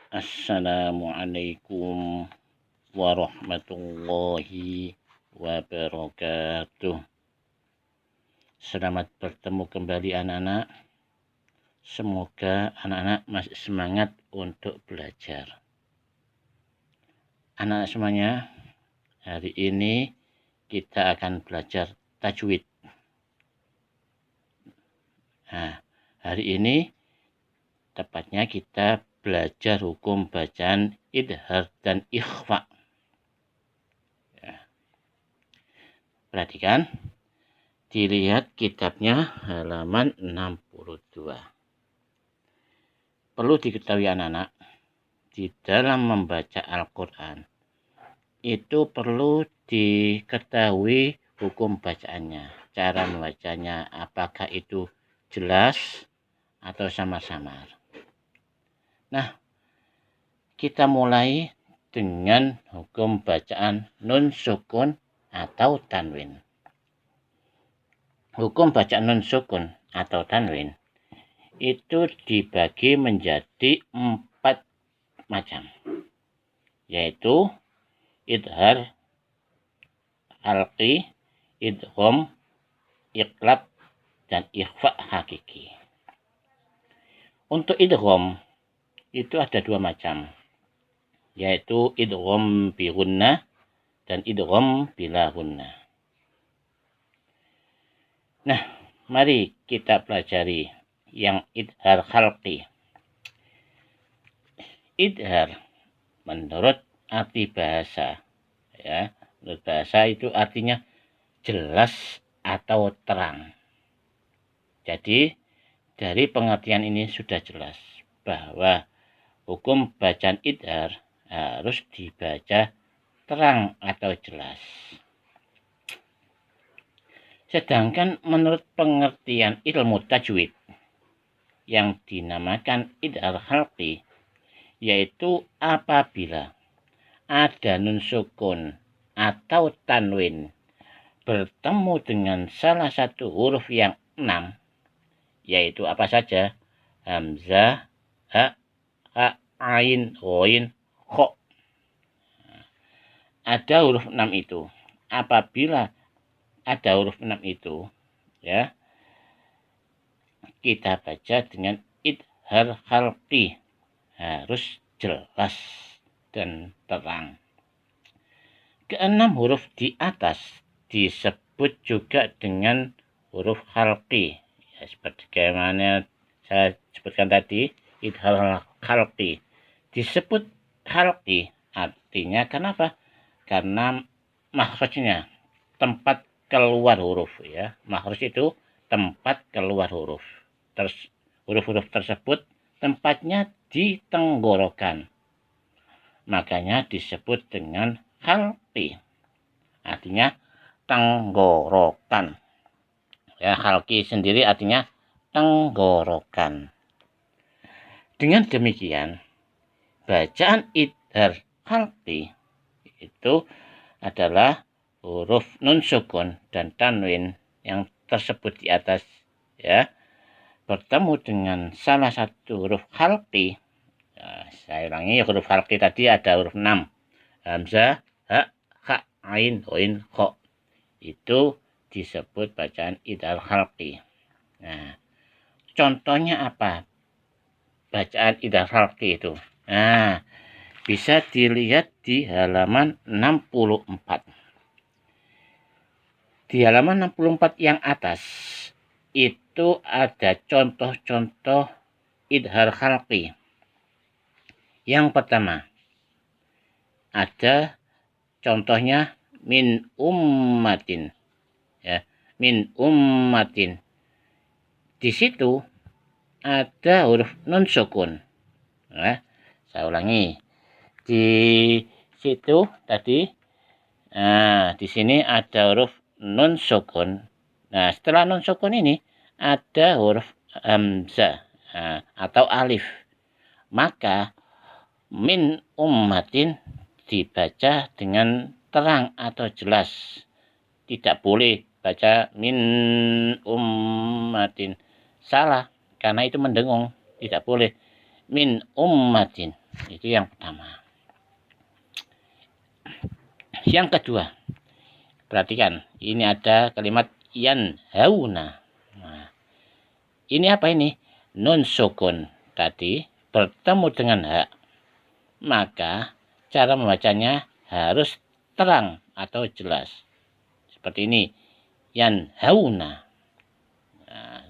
Assalamualaikum warahmatullahi wabarakatuh. Selamat bertemu kembali anak-anak. Semoga anak-anak masih semangat untuk belajar. Anak-anak semuanya, hari ini kita akan belajar tajwid. Nah, hari ini tepatnya kita belajar hukum bacaan idhar dan ikhfa. Ya. Perhatikan, dilihat kitabnya halaman 62. Perlu diketahui anak-anak, di dalam membaca Al-Quran itu perlu diketahui hukum bacaannya, cara membacanya, apakah itu jelas atau samar-samar. Nah, kita mulai dengan hukum bacaan nun sukun atau tanwin. Hukum bacaan nun sukun atau tanwin itu dibagi menjadi 4 macam, yaitu idhar, halqi, idgham, iqlab, dan ikhfa hakiki. Untuk idgham itu ada 2 macam, yaitu idgham bi gunnah dan idgham bila gunnah. Nah, mari kita pelajari yang idhar halqi. Idhar menurut arti bahasa, ya, menurut bahasa itu artinya jelas atau terang. Jadi dari pengertian ini sudah jelas bahwa hukum bacaan idhar harus dibaca terang atau jelas. Sedangkan menurut pengertian ilmu tajwid yang dinamakan idhar halqi, yaitu apabila ada nun sukun atau tanwin bertemu dengan salah satu huruf yang 6, yaitu apa saja? Hamzah, ha, ain, ghain, kha. Ada huruf 6 itu. Apabila ada huruf 6 itu, ya, kita baca dengan idhar halqi, harus jelas dan terang. Keenam huruf di atas disebut juga dengan huruf halqi, ya, seperti bagaimana saya sebutkan tadi, idhar halqi. Disebut halqi artinya kenapa? Karena makhrajnya, tempat keluar huruf, ya. Makhraj itu tempat keluar huruf. Huruf-huruf tersebut tempatnya di tenggorokan. Makanya disebut dengan halqi. Artinya tenggorokan. Ya, halqi sendiri artinya tenggorokan. Dengan demikian, bacaan idhar halqi itu adalah huruf nun sukun dan tanwin yang tersebut di atas, ya, bertemu dengan salah satu huruf halqi. Nah, saya ulangi, huruf halqi tadi ada huruf 6. Hamzah, ha, kha, ain, ghain, kha. Itu disebut bacaan idhar halqi. Nah, contohnya apa? Bacaan idhar halqi itu. Nah, bisa dilihat di halaman 64. Di halaman 64 yang atas itu ada contoh-contoh idhar halqi. Yang pertama, ada contohnya min ummatin, ya, min ummatin. Di situ ada huruf nun sukun. Nah, saya ulangi. Di situ tadi, nah, di sini ada huruf nun sukun. Nah, setelah nun sukun ini ada huruf hamzah, nah, atau alif. Maka min ummatin dibaca dengan terang atau jelas. Tidak boleh baca min ummatin. Salah, karena itu mendengung. Tidak boleh. Min ummatin. Itu yang pertama. Yang kedua, perhatikan, ini ada kalimat yanhauna. Nah, ini apa ini? Nun sukun tadi bertemu dengan ha, maka cara membacanya harus terang atau jelas. Seperti ini, yanhauna. Nah,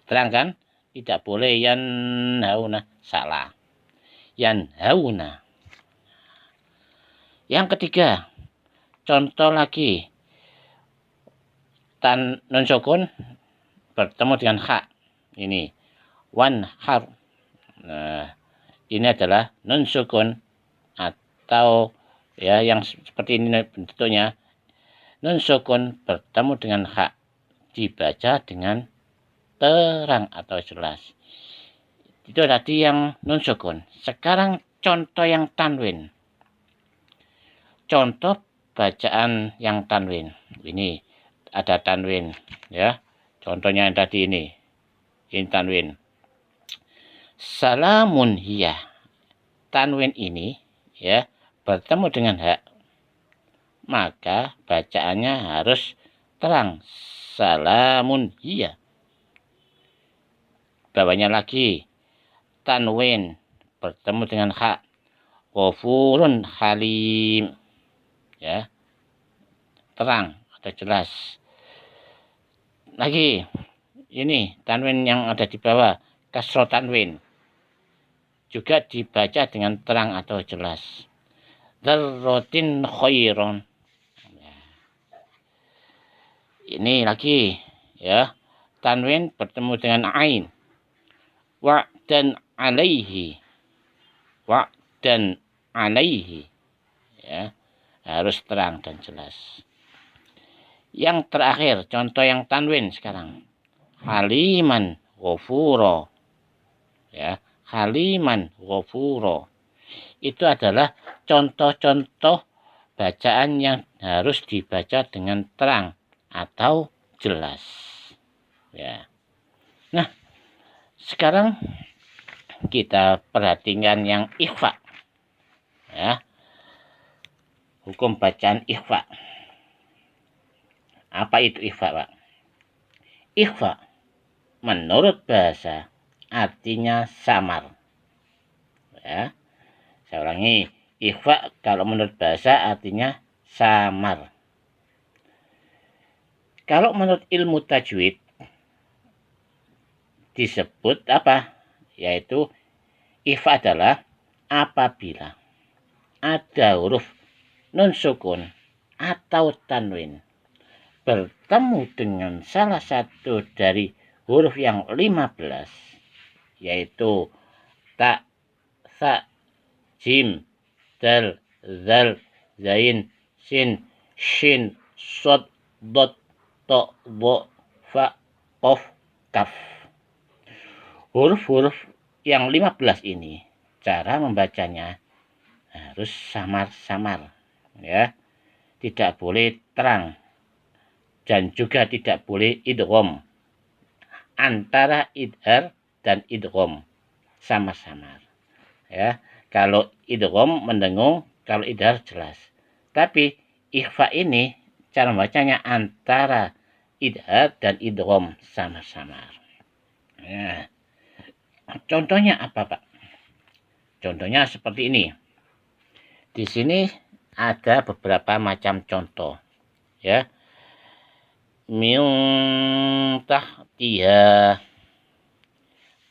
terang kan? Tidak boleh yanhauna, salah. Yanhauna. Yang ketiga, contoh lagi, nun sukun bertemu dengan ha. Ini wanhar. Nah, ini adalah nun sukun atau ya yang seperti ini bentuknya. Nun sukun bertemu dengan ha, dibaca dengan terang atau jelas. Itu tadi yang nun sukun. Sekarang contoh yang tanwin. Contoh bacaan yang tanwin. Ini ada tanwin ya. Contohnya yang tadi ini. Ini tanwin. Salamun hiya. Tanwin ini ya bertemu dengan ha, maka bacaannya harus terang. Salamun hiya. Bawahnya lagi tanwin bertemu dengan ha. Ghafurun halim. Ya. Terang atau jelas. Lagi ini tanwin yang ada di bawah, kasro tanwin, juga dibaca dengan terang atau jelas. Dzarratin khairon. Ini lagi ya, tanwin bertemu dengan ain. Wa'dan alaihi. Wa'dan alaihi. Ya, harus terang dan jelas. Yang terakhir, contoh yang tanwin sekarang. Haliman ghafuro. Ya, haliman ghafuro. Itu adalah contoh-contoh bacaan yang harus dibaca dengan terang atau jelas. Ya. Nah, sekarang kita perhatikan yang ikhfa. Ya. Hukum bacaan ikhfa. Apa itu ikhfa, Pak? Ikhfa menurut bahasa artinya samar. Ya. Saya ulangi, ikhfa kalau menurut bahasa artinya samar. Kalau menurut ilmu tajwid disebut apa? Yaitu ikhfa adalah apabila ada huruf nun sukun atau tanwin bertemu dengan salah satu dari huruf yang 15, yaitu ta, sa, jim, dal, zal, zain, sin, shin, sod, dot, to, bo, fa, qaf, kaf. Huruf-huruf yang 15 ini cara membacanya harus samar-samar ya. Tidak boleh terang dan juga tidak boleh idgham. Antara idhar dan idgham sama-sama. Ya, kalau idgham mendengung, kalau idhar jelas. Tapi ikhfa ini cara membacanya antara idhar dan idgham sama-sama. Ya. Contohnya apa, Pak? Contohnya seperti ini. Di sini ada beberapa macam contoh. Ya. Min tahtiha.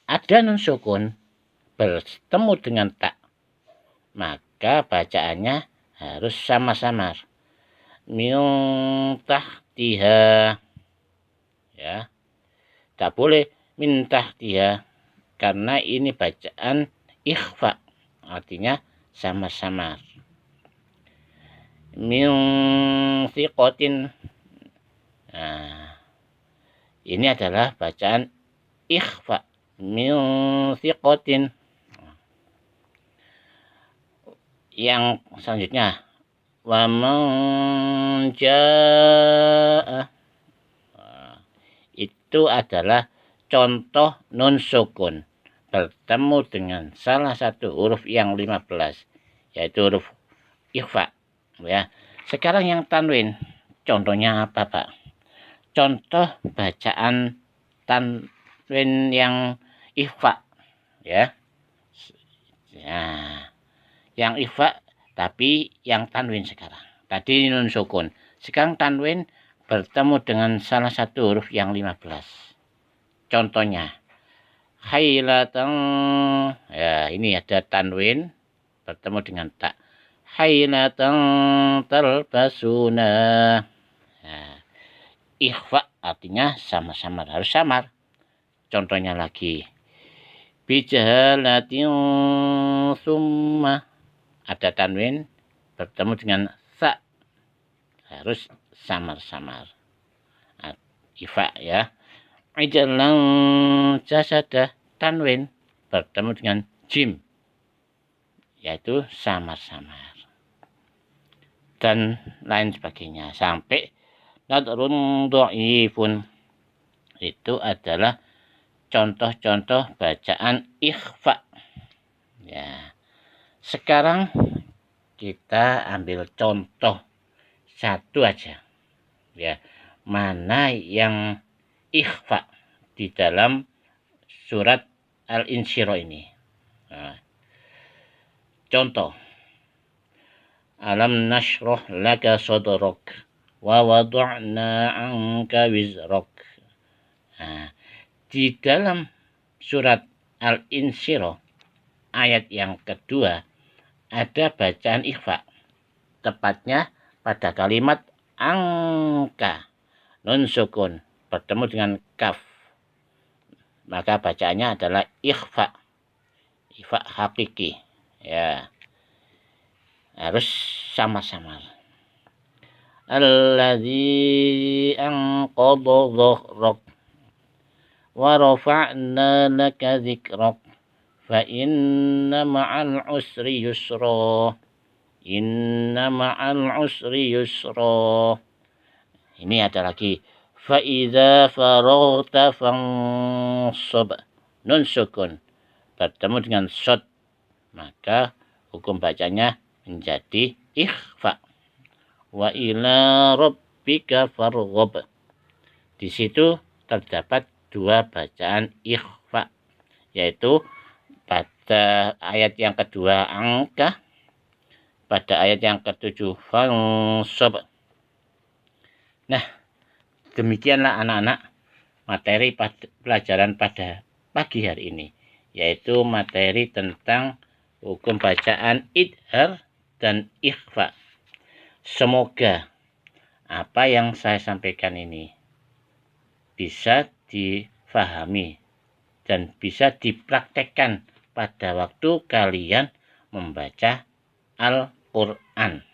Ada nun sukun bertemu dengan tak, maka bacaannya harus sama-sama. Min tahtiha. Ya. Tak boleh min tahtiha karena ini bacaan ikhfa, artinya sama-sama. Min thiqatin. Nah, ini adalah bacaan ikhfa. Min thiqatin. Yang selanjutnya, wa man jaa. Itu adalah contoh nun sukun bertemu dengan salah satu huruf yang 15, yaitu huruf ikhfa. Ya. Sekarang yang tanwin, contohnya apa, Pak? Contoh bacaan tanwin yang ikhfa, ya. Nah, yang ikhfa tapi yang tanwin sekarang. Tadi nun sukun. Sekarang tanwin bertemu dengan salah satu huruf yang 15. Contohnya, hailatan. Ya, ini ada tanwin bertemu dengan tak. Hailatan talbasuna. Nah, ikhfa artinya sama-sama, harus samar. Contohnya lagi, bijahalatin summa, ada tanwin bertemu dengan sa, harus samar-samar. Ikhfa ya. Ijalan jasada, tanwin bertemu dengan jim, yaitu samar-samar. Dan lain sebagainya. Sampai nadrun dhaifun, itu adalah contoh-contoh bacaan ikhfa. Ya. Sekarang kita ambil contoh satu aja. Ya. Mana yang ikhfa di dalam surat Al-Insyirah ini. Nah, contoh, alam nashrah laka sadrak wa wada'na anka wizrak. Nah, di dalam surat Al-Insyirah ayat yang kedua ada bacaan ikhfa, tepatnya pada kalimat angka, nun sukun bertemu dengan kaf, maka bacaannya adalah ikhfa, ikhfa hakiki. Ya, harus sama-sama. Alladzi anqadha dhahrak wa rafa'na laka dzikrak fa inna ma'al usri yusra. Inna ma'al usri yusra. Ini ada lagi, fa idza faraghta fansab, nun sukun bertemu dengan shad, maka hukum bacanya menjadi ikhfa. Wa ila rabbika farghab. Di situ terdapat dua bacaan ikhfa, yaitu pada ayat yang kedua angka, pada ayat yang ketujuh fansab. Nah, demikianlah anak-anak materi pelajaran pada pagi hari ini, yaitu materi tentang hukum bacaan idhar dan ikhfa. Semoga apa yang saya sampaikan ini bisa difahami dan bisa dipraktekkan pada waktu kalian membaca Al-Quran.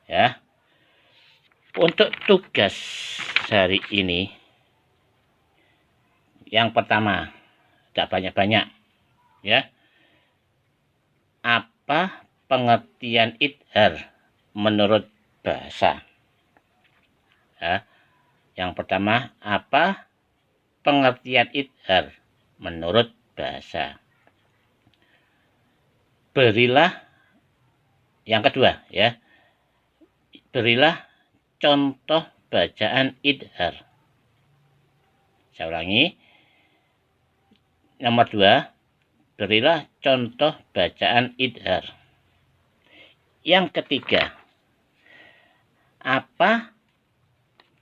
Ya. Untuk tugas hari ini, yang pertama, tidak banyak-banyak, ya. Apa pengertian idhar menurut bahasa? Ya. Yang pertama, apa pengertian idhar menurut bahasa? Berilah, yang kedua, ya. Berilah contoh bacaan idhar. Saya ulangi. Nomor 2, berilah contoh bacaan idhar. Yang ketiga, apa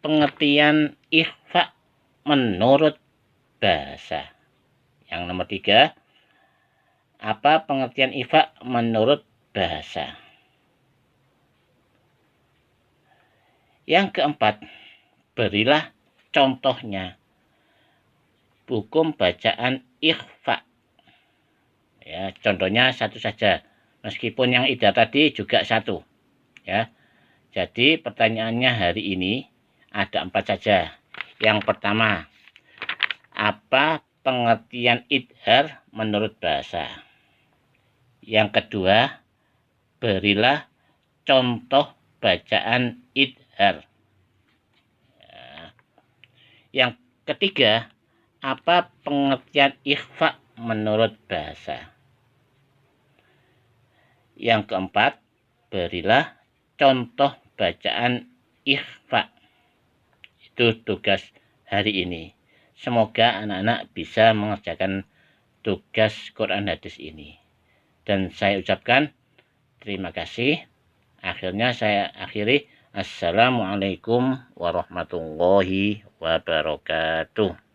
pengertian ikhfa menurut bahasa? Yang nomor 3, apa pengertian ikhfa menurut bahasa? Yang keempat, berilah contohnya hukum bacaan ikhfa. Ya, contohnya satu saja, meskipun yang idhar tadi juga satu. Ya, jadi pertanyaannya hari ini ada 4 saja. Yang pertama, apa pengertian idhar menurut bahasa? Yang kedua, berilah contoh bacaan idhar. Ya. Yang ketiga, Apa pengertian ikhfa menurut bahasa? Yang keempat, berilah contoh bacaan ikhfa. Itu tugas hari ini. Semoga anak-anak bisa mengerjakan tugas Quran hadis ini. Dan saya ucapkan terima kasih. Akhirnya saya akhiri. Assalamualaikum warahmatullahi wabarakatuh.